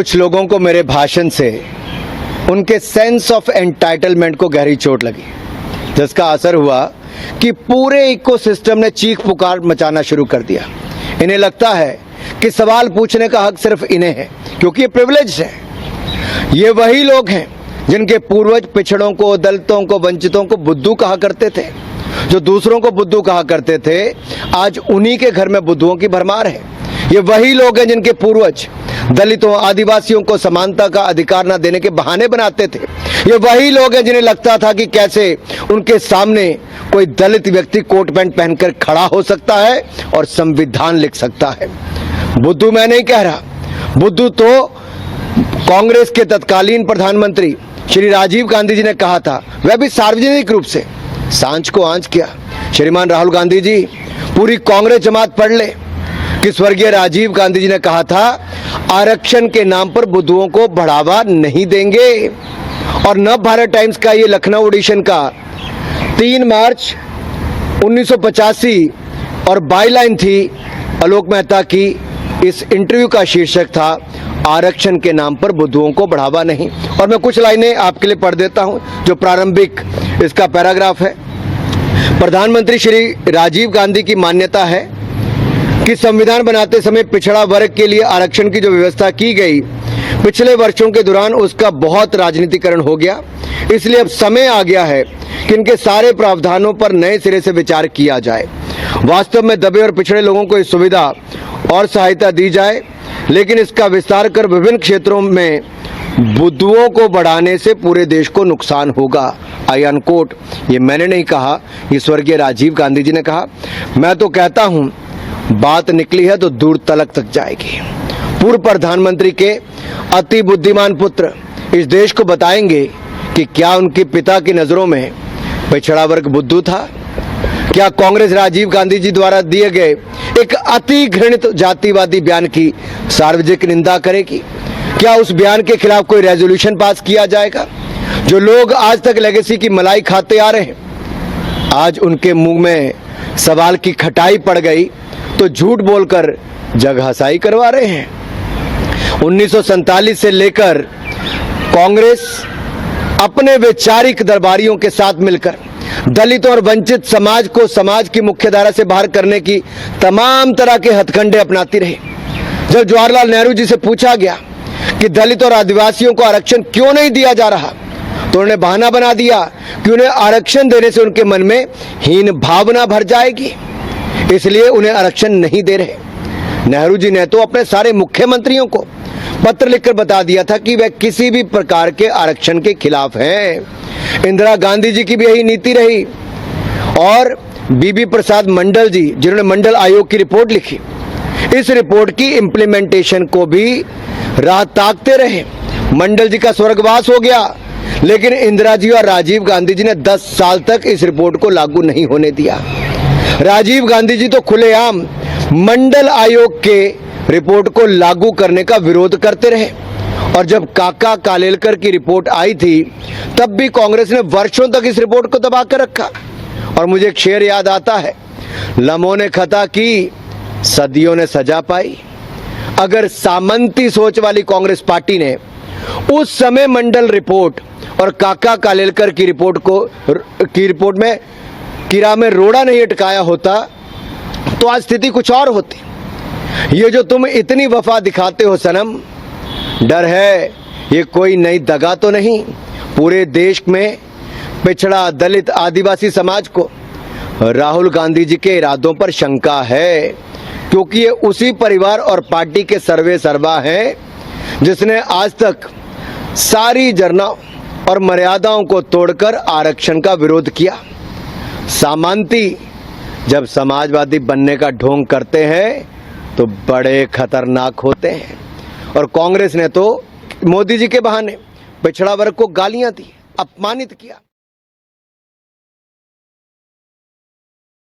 कुछ लोगों को मेरे भाषण से उनके सेंस ऑफ एंटाइटलमेंट को गहरी चोट लगी, जिसका असर हुआ कि पूरे इकोसिस्टम ने चीख पुकार मचाना शुरू कर दिया। इन्हें लगता है कि सवाल पूछने का हक सिर्फ इन्हें है, क्योंकि ये प्रिविलेज है। ये वही लोग हैं जिनके पूर्वज पिछड़ों को, दलितों को, वंचितों को बुद्धू कहा करते थे। जो दूसरों को बुद्धू कहा करते थे, आज उन्हीं के घर में बुद्धुओं की भरमार है। ये वही लोग हैं जिनके पूर्वज दलितों, आदिवासियों को समानता का अधिकार न देने के बहाने बनाते थे। ये वही लोग हैं जिन्हें लगता था कि कैसे उनके सामने कोई दलित व्यक्ति कोट पैंट पहनकर खड़ा हो सकता है और संविधान लिख सकता है। बुद्धू मैं नहीं कह रहा, बुद्धू तो कांग्रेस के तत्कालीन प्रधानमंत्री श्री राजीव गांधी जी ने कहा था, वह भी सार्वजनिक रूप से। सांझ को आंच किया श्रीमान राहुल गांधी जी, पूरी कांग्रेस जमात पढ़ ले कि स्वर्गीय राजीव गांधी जी ने कहा था, आरक्षण के नाम पर बुद्धुओं को बढ़ावा नहीं देंगे। और नव भारत टाइम्स का ये लखनऊ एडिशन का 3 मार्च 1985 और बाईलाइन थी आलोक मेहता की। इस इंटरव्यू का शीर्षक था, आरक्षण के नाम पर बुद्धुओं को बढ़ावा नहीं। और मैं कुछ लाइनें आपके लिए पढ़ देता हूं, जो प्रारंभिक इसका पैराग्राफ है। प्रधानमंत्री श्री राजीव गांधी की मान्यता है कि संविधान बनाते समय पिछड़ा वर्ग के लिए आरक्षण की जो व्यवस्था की गई, पिछले वर्षों के दौरान उसका बहुत राजनीतिकरण हो गया। इसलिए अब समय आ गया है कि इनके सारे प्रावधानों पर नए सिरे से विचार किया जाए। वास्तव में दबे और पिछड़े लोगों को इस सुविधा और सहायता दी जाए, लेकिन इसका विस्तार कर विभिन्न क्षेत्रों में बुद्धुओं को बढ़ाने से पूरे देश को नुकसान होगा। आई अनकोट। ये मैंने नहीं कहा, ये स्वर्गीय राजीव गांधी जी ने कहा। मैं तो कहता हूं, बात निकली है तो दूर तलक तक जाएगी। पूर्व प्रधानमंत्री के अति बुद्धिमान पुत्र इस देश को बताएंगे कि क्या उनके पिता की नजरों में पिछड़ा वर्ग बुद्धू था? क्या कांग्रेस राजीव गांधी जी द्वारा दिए गए एक अति घृणित जातिवादी बयान की सार्वजनिक निंदा करेगी? क्या उस बयान के खिलाफ कोई रेजोल्यूशन पास किया जाएगा? जो लोग आज तक लेगेसी की मलाई खाते आ रहे हैं, आज उनके मुंह में सवाल की खटाई पड़ गई तो झूठ बोलकर जगहसाई करवा रहे हैं। 1947 से लेकर कांग्रेस अपने वैचारिक दरबारियों के साथ मिलकर दलितों और वंचित समाज को समाज की मुख्यधारा से बाहर करने की तमाम तरह के हथकंडे अपनाती रही। जब जवाहरलाल नेहरू जी से पूछा गया कि दलित और आदिवासियों को आरक्षण क्यों नहीं दिया जा रहा, तो उन्होंने बहाना बना दिया कि उन्हें आरक्षण देने से उनके मन में हीन भावना भर जाएगी, इसलिए उन्हें आरक्षण नहीं दे रहे। नेहरू जी ने तो अपने सारे मुख्यमंत्रियों को पत्र लिखकर बता दिया था कि वह किसी भी प्रकार के आरक्षण के खिलाफ हैं। इंदिरा गांधी जी की भी यही नीति रही। और बीबी प्रसाद मंडल जी, जिन्होंने मंडल आयोग की रिपोर्ट लिखी, इस रिपोर्ट की इंप्लीमेंटेशन को भी राह ताकते रहे। मंडल जी का स्वर्गवास हो गया, लेकिन इंदिरा जी और राजीव गांधी जी ने 10 साल तक इस रिपोर्ट को लागू नहीं होने दिया। राजीव गांधी जी तो खुलेआम मंडल आयोग के रिपोर्ट को लागू करने का विरोध करते रहे। और जब काका कालेलकर की रिपोर्ट आई थी, तब भी कांग्रेस ने वर्षों तक इस रिपोर्ट को दबा कर रखा। और मुझे एक शेर याद आता है, लम्हों ने खता की, सदियों ने सजा पाई। अगर सामंती सोच वाली कांग्रेस पार्टी ने उस समय मंडल रिपोर्ट और काका कालेलकर की रिपोर्ट में कीड़ा में रोड़ा नहीं अटकाया होता, तो आज स्थिति कुछ और होती। ये जो तुम इतनी वफा दिखाते हो सनम, डर है ये कोई नई दगा तो नहीं? पूरे देश में पिछड़ा, दलित, आदिवासी समाज को राहुल गांधी जी के इरादों पर शंका है, क्योंकि ये उसी परिवार और पार्टी के सर्वे सर्वा हैं जिसने आज तक सारी जरना और मर्यादाओं को तोड़कर आरक्षण का विरोध किया। सामंती जब समाजवादी बनने का ढोंग करते हैं तो बड़े खतरनाक होते हैं। और कांग्रेस ने तो मोदी जी के बहाने पिछड़ा वर्ग को गालियां दी, अपमानित किया।